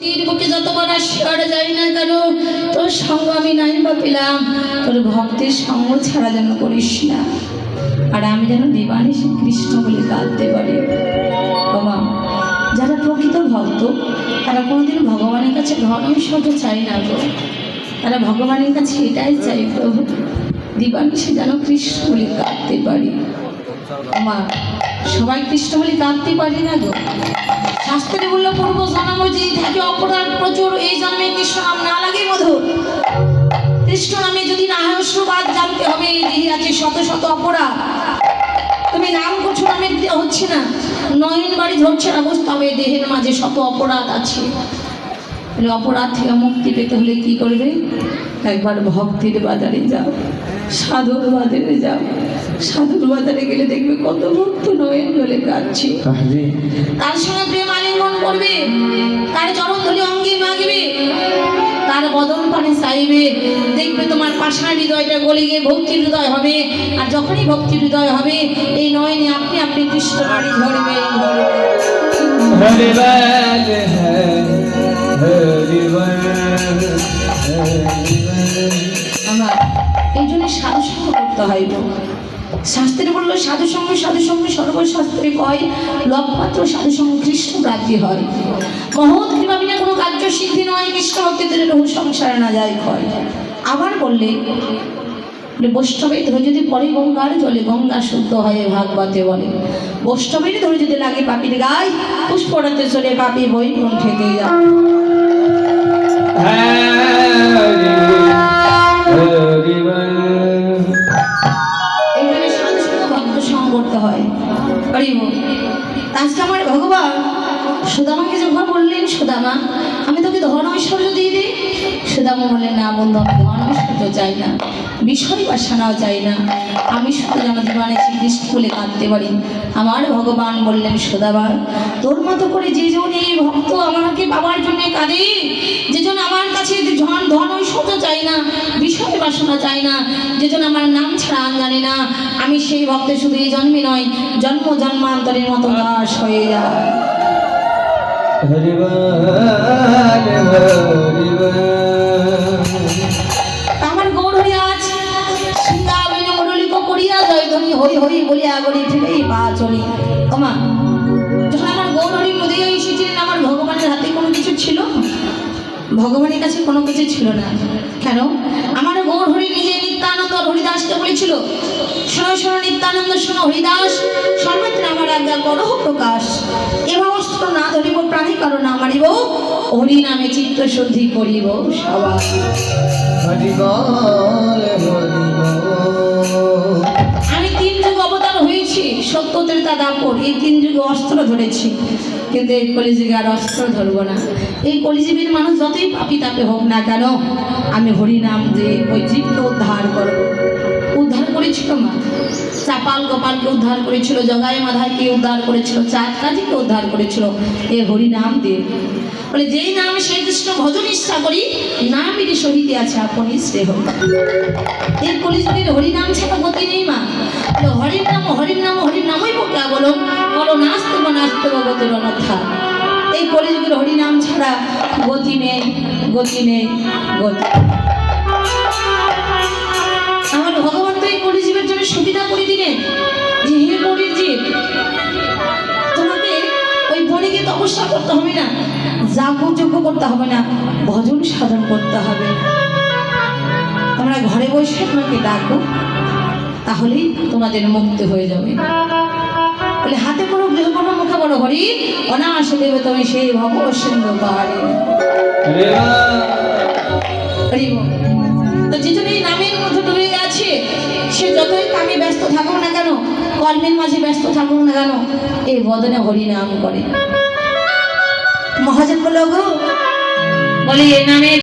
তীর বুকে যতবার আসর যাই না কেন, তোর সঙ্গ আমি নাই বা পেলাম, তোর ভক্তের সঙ্গ ছাড়া যেন করিস না। আর আমি যেন দিবানিশি কৃষ্ণ বলে কাঁদতে পারি। বাবা, যারা প্রকৃত ভক্ত তারা কোনোদিন ভগবানের কাছে ধন ঐশ্বর্য চাই না গো, তারা ভগবানের কাছে এটাই চাই, প্রভু দিবানিশি যেন কৃষ্ণ বলে কাঁদতে পারি। আমার সবাই কৃষ্ণ বলে কাঁদতে পারি না গো। শাস্ত্রে বললো পূর্ব জন্ম যদি থাকে অপরাধ প্রচুর, এই জন্মে কৃষ্ণ নাম না লাগে মধুর। কৃষ্ণ নামে যদি না হয় অশ্রুবাদ, জানতে হবে এই দেহে আছে শত শত অপরাধ। তুমি নাম করছো, নামের হচ্ছে না, নয়ন বাড়ি ধরছে না, বুঝতে হবে দেহের মাঝে শত অপরাধ আছে। অপরাধ থেকে মুক্তি পেতে হলে কি করবে? একবার ভক্তির বাজারে যাও, সাধুর বাজারে যাও। সাধুর বাজারে গেলে দেখবে কত ভক্ত নয়ন জলে কাঁদছে। তার সঙ্গে প্রেম আলিঙ্গন করবে, তার চরণ ধরে অঙ্গে মাগবে, তার বদন পানে চাইবে, দেখবে তোমার পাষাণ হৃদয়টা গলে গিয়ে ভক্তির হৃদয় হবে। আর যখনই ভক্তির হৃদয় হবে, এই নয়নে আপনি আপনি কৃষ্ণ বাড়ি ঝরবে। আমার এই জন্য সাধু সঙ্গ করতে হয়। শাস্ত্রে বললো সাধু সঙ্গে সর্বশাস্ত্রে কয় লভমাত্র সাধু সঙ্গ কৃষ্ণ প্রাপ্তি হয়। মহৎ কৃপা বিনা কোনো কার্য সিদ্ধি নয়, কৃষ্ণ ভক্তিদের রহু সংসারে না যায় ক্ষয়। আবার বললে বৈষ্ণবের ধরে যদি পরে গঙ্গার জলে গঙ্গা শুদ্ধ হয়ে ভাগবতে বলে, বৈষ্ণবের ধরে যদি লাগে পাপির গায়ে পুষ্পরাতে চলে পাপি বৈকুণ্ঠে যায়। করতে হয়। আজকে আমার ভগবান সুদামাকে যখন বললেন, সুদামা আমি তোকে ধন ঐশ্বর্য দিয়ে দিই, সুদামা বললেন না বন্ধু, আমি ধন ঐশ্বর্য চাই না, বিষয় বাসনাও চাই না, আমি শুধু যেন জীবনে শ্রীকৃষ্ণ বলে কাঁদতে পারি। আমার ভগবান বললেন, সুদামা তোর মতো করে যে জন এই ভক্ত আমাকে বাবার জন্য কাঁদে, যে জন আমার কাছে ধন ঐশ্বর্য চাই না, বিষয় বাসনা চাই না, যে জন আমার নাম ছাড়া আন জানে না, আমি সেই ভক্ত শুধু এই জন্মে নয় জন্ম জন্মান্তরের মতো দাস হয়ে যায়। আমার গৌর হয়ে আছে সিংহাবিনে মুরলিক করিয়া জয় ধ্বনি হরি হরি বলিয়া গড়ি ফিরেই পা চলি। ওমা, যখন আমার গৌর হরি নদী এসেছিলেন, আমার ভগবানের হাতে কোনো কিছু ছিল? ভগবানের কাছে কোনো কিছু ছিল না। কেন? আমার গৌর হরি নিজে নিত্যানন্দ হরিদাসকে বলেছিল, শোনো শোনো নিত্যানন্দ, শোনো হরিদাস, সর্বত্র আমার আজ্ঞা করহ প্রকাশ, এবার অস্ত্র না ধরিব, প্রাণী কারো না মারিব, হরি নামে চিত্ত শুদ্ধি করিব সবাই। আমি 3 যুগ অবতার হয়েছি, সত্য ত্রেতা দাপর, এই 3 যুগে অস্ত্র ধরেছি, কিন্তু এই কলিযুগে আর অস্ত্র ধরবো না। এই কলিজীবীর মানুষ যতই পাপি তাপে হোক না কেন, আমি হরিনাম যে ওই জীবকে উদ্ধার করবো। উদ্ধার করেছিল মা, চাপাল গোপালকে উদ্ধার করেছিল, জগাই মাধাইকে উদ্ধার করেছিল, চাঁদ কাজীকে উদ্ধার করেছিল এই হরিনাম দিয়ে। বলে যেই নাম সেই কৃষ্ণ ভজন ইচ্ছা করি, নামেরই সহিতে আছে আপনি শ্রেহ। এই কলিযুগের হরিনাম ছাড়া গতি নেই মা। হরির নাম হরির নাম হরির নামই বোকা বলো, বলো নাস্তিব নাস্তিব গতির অনর্থা। এই কলিযুগের হরিনাম ছাড়া গতি নেই, গতি নেই, গতি। আমার ভগবান তো এই কলিজীবের জন্য সুবিধা করে দিলেন যে হে কলির জীব, তোমাকে ওই বনে তপস্যা করতে হবে না, যাগযজ্ঞ করতে হবে না, ভজন সাধন করতে হবে। তোমরা ঘরে বসে তোমাকে ডাকো, তাহলেই তোমাদের মুক্তি হয়ে যাবে। বলে হাতে করো, গৃহ করো, মুখে বলো হরি, অনায়াসে দেবে তুমি সেই ভব সিন্ধু পাহাড়ে। তো যে জন্য এই নামের মধ্যে ডুবে আছে, সে যতই কামে ব্যস্ত থাকুক না কেন, কর্মের মাঝে ব্যস্ত থাকুক না কেন, এই বদনে হরি নাম করে। মহাজন বলে, গো বলে এ নামে